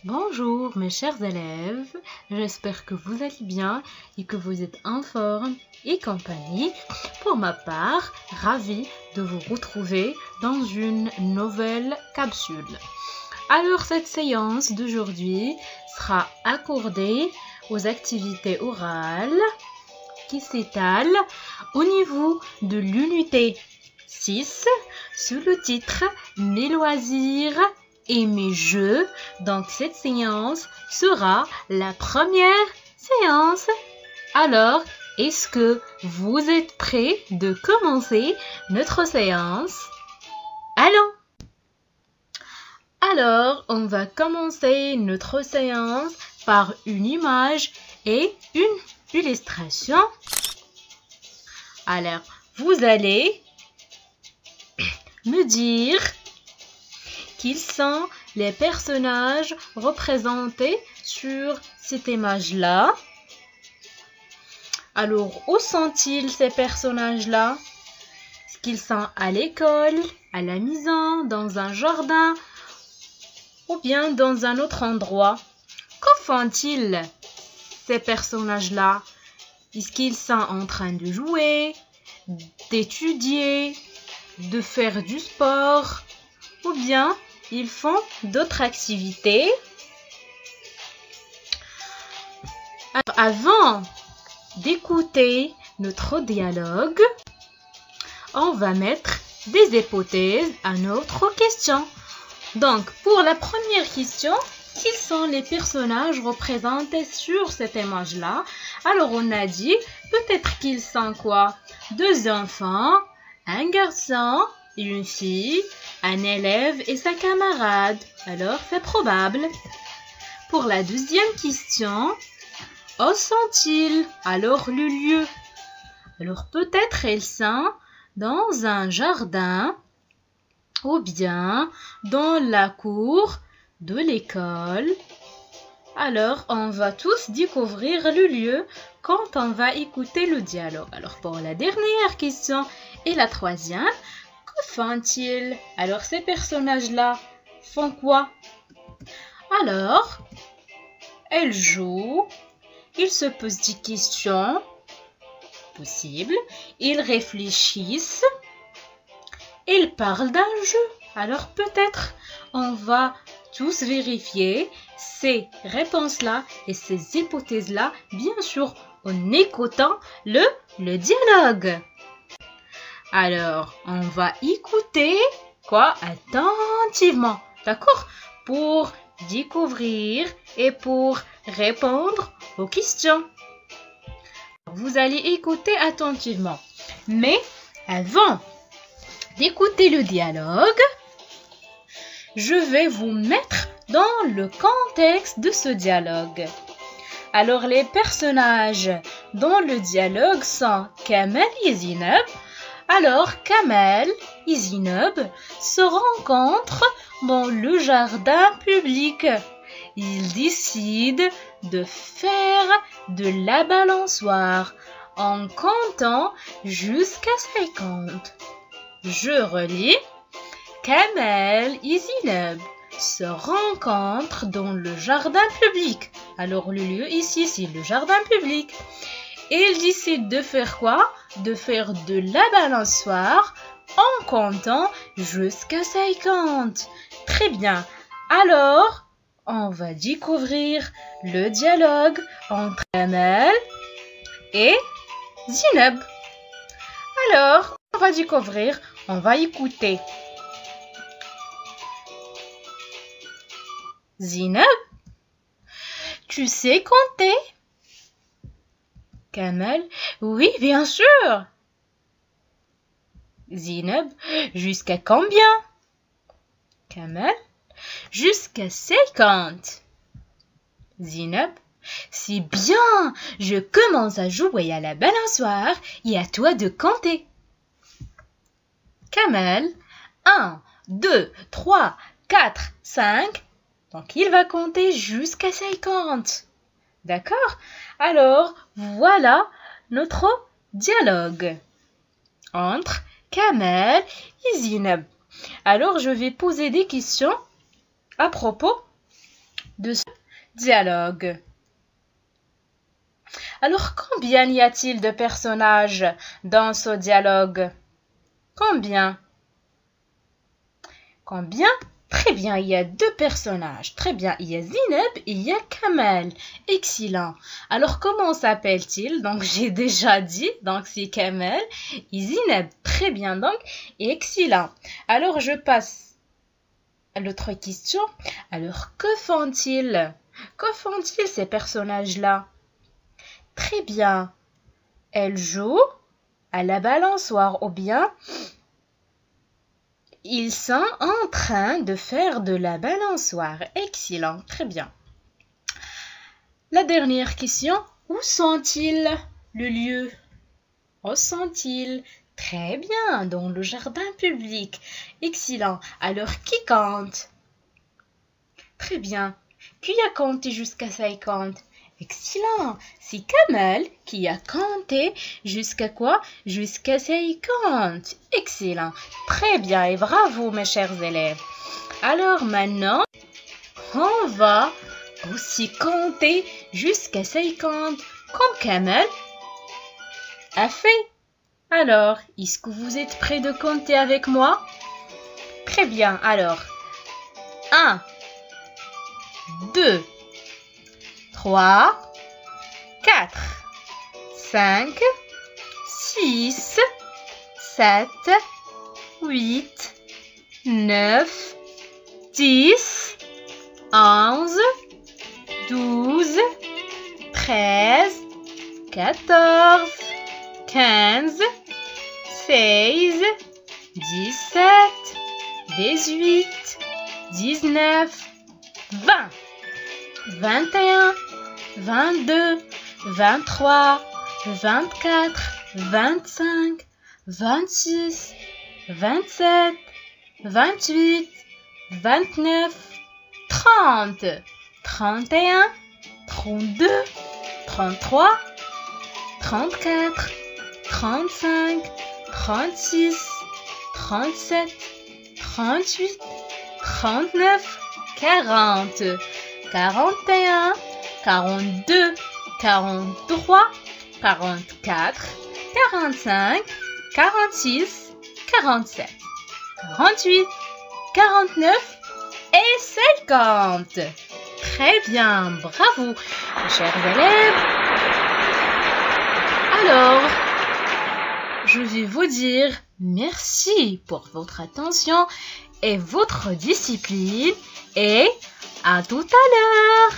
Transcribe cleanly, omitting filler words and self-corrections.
Bonjour mes chers élèves, j'espère que vous allez bien et que vous êtes en forme et compagnie. Pour ma part, ravie de vous retrouver dans une nouvelle capsule. Alors cette séance d'aujourd'hui sera accordée aux activités orales qui s'étalent au niveau de l'unité 6 sous le titre « Mes loisirs et mes jeux ». Donc cette séance sera la première séance. Alors, est-ce que vous êtes prêts de commencer notre séance? Allons! Alors, on va commencer notre séance par une image et une illustration. Alors, vous allez me dire quels sont les personnages représentés sur cette image-là. Alors, où sont-ils ces personnages-là? Est-ce qu'ils sont à l'école, à la maison, dans un jardin ou bien dans un autre endroit? Que font-ils ces personnages-là? Est-ce qu'ils sont en train de jouer, d'étudier, de faire du sport ou bien ils font d'autres activités? Alors, avant d'écouter notre dialogue, on va mettre des hypothèses à notre question. Donc, pour la première question, quels sont les personnages représentés sur cette image-là? Alors, on a dit, peut-être qu'ils sont quoi? Deux enfants, un garçon et une fille, un élève et sa camarade. Alors, c'est probable. Pour la deuxième question, où sont-ils? Alors, le lieu. Alors, peut-être ils sont dans un jardin ou bien dans la cour de l'école. Alors, on va tous découvrir le lieu quand on va écouter le dialogue. Alors, pour la dernière question et la troisième, que font-ils? Alors, ces personnages-là font quoi? Alors, ils jouent, ils se posent des questions possibles, ils réfléchissent, ils parlent d'un jeu. Alors, peut-être on va tous vérifier ces réponses-là et ces hypothèses-là, bien sûr, en écoutant le dialogue. Alors, on va écouter attentivement, d'accord? Pour découvrir et pour répondre aux questions. Vous allez écouter attentivement. Mais avant d'écouter le dialogue, je vais vous mettre dans le contexte de ce dialogue. Alors, les personnages dans le dialogue sont Kamel et Zineb. Alors, Kamel et Zineb se rencontrent dans le jardin public. Ils décident de faire de la balançoire en comptant jusqu'à 50. Je relis. Kamel et Zineb se rencontrent dans le jardin public. Alors, le lieu ici, c'est le jardin public. Ils décident de faire quoi? De faire de la balançoire en comptant jusqu'à 50. Très bien. Alors, on va découvrir le dialogue entre Kamel et Zineb. Alors, on va découvrir, on va écouter. Zineb, tu sais compter? Kamel, oui, bien sûr. Zineb, jusqu'à combien? Kamel, jusqu'à 50. Zineb, c'est bien, je commence à jouer à la balançoire et à toi de compter. Kamel, 1, 2, 3, 4, 5. Donc, il va compter jusqu'à 50. D'accord? Alors, voilà notre dialogue entre Kamel et Zineb. Alors, je vais poser des questions à propos de ce dialogue. Alors, combien y a-t-il de personnages dans ce dialogue? Combien? Combien? Très bien, il y a 2 personnages. Très bien, il y a Zineb et il y a Kamel. Excellent. Alors, comment s'appelle-t-il? Donc, j'ai déjà dit, donc c'est Kamel et Zineb. Très bien, donc, excellent. Alors, je passe à l'autre question. Alors, que font-ils? Que font-ils ces personnages-là? Très bien. Elles jouent à la balançoire ou bien ils sont en train de faire de la balançoire. Excellent, très bien. La dernière question, où sont-ils? Le lieu? Où sont-ils? Très bien, dans le jardin public. Excellent. Alors, qui compte? Très bien. Qui a compté jusqu'à 50? Excellent. C'est Kamel qui a compté jusqu'à quoi? Jusqu'à 50. Excellent. Très bien et bravo mes chers élèves. Alors maintenant, on va aussi compter jusqu'à 50 comme Kamel a fait. Alors, est-ce que vous êtes prêts de compter avec moi? Très bien. Alors, 1, 2, 3, 4, 5, 6, 7, 8, 9, 10, 11, 12, 13, 14, 15, 16, 17, 18, 19, 20, 21, 22, 23, 24, 25, 26, 27, 28, 29, 30, 31, 32, 33, 34, 35, 36, 37, 38, 39, 40, 41, 42, 43, 44, 45, 46, 47, 48, 49 et 50. Très bien, bravo, mes chers élèves. Alors, je vais vous dire merci pour votre attention et votre discipline et à tout à l'heure.